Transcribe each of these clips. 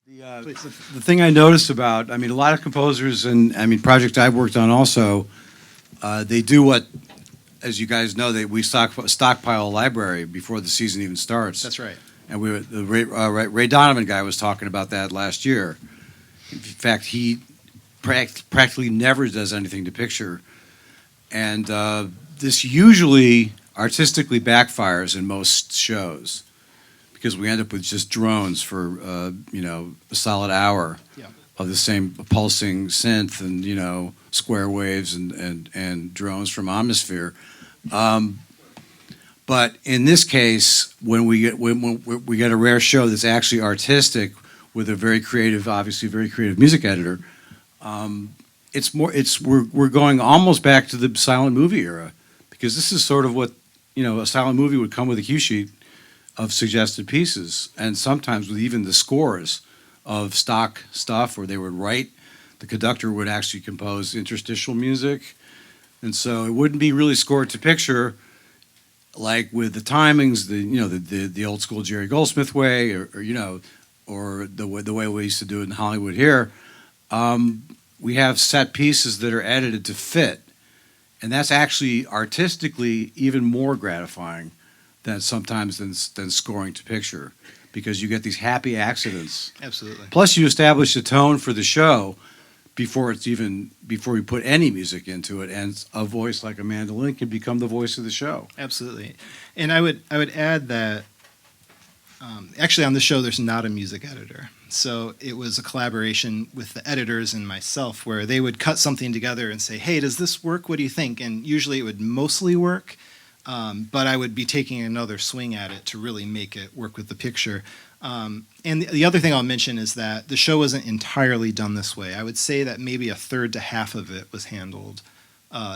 The thing I noticed about, I mean, a lot of composers and, I mean, projects I've worked on also, they do what, as you guys know, we stockpile a library before the season even starts. That's right. And the Ray Donovan guy was talking about that last year. In fact, he practically never does anything to picture. And this usually artistically backfires in most shows because we end up with just drones for, a solid hour Yeah. of the same pulsing synth and, square waves and drones from Omnisphere. But in this case, when we get a rare show that's actually artistic with a very creative, obviously very creative music editor, we're going almost back to the silent movie era because this is sort of what a silent movie would come with a cue sheet of suggested pieces, and sometimes with even the scores of stock stuff where they would write. The conductor would actually compose interstitial music, and so it wouldn't be really scored to picture like with the timings, the old school Jerry Goldsmith way, or the way we used to do it in Hollywood here. We have set pieces that are edited to fit, and that's actually artistically even more gratifying than sometimes than scoring to picture, because you get these happy accidents. Absolutely. Plus, you establish a tone for the show before we put any music into it, and a voice like a mandolin can become the voice of the show. Absolutely. And I would add that actually on the show there's not a music editor. So it was a collaboration with the editors and myself where they would cut something together and say, hey, does this work? What do you think? And usually it would mostly work, but I would be taking another swing at it to really make it work with the picture. And the other thing I'll mention is that the show wasn't entirely done this way. I would say that maybe a third to half of it was handled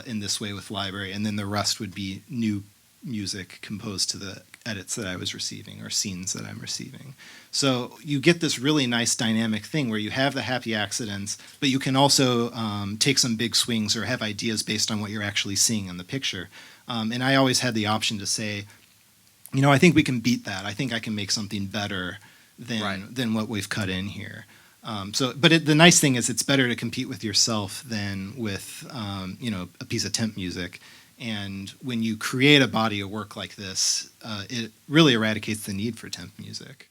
in this way with library, and then the rest would be new music composed to the edits that I was receiving or scenes that I'm receiving. So you get this really nice dynamic thing where you have the happy accidents, but you can also take some big swings or have ideas based on what you're actually seeing in the picture. And I always had the option to say, I think we can beat that. I think I can make something better than what we've cut in here. But the nice thing is it's better to compete with yourself than with a piece of temp music. And when you create a body of work like this, it really eradicates the need for temp music.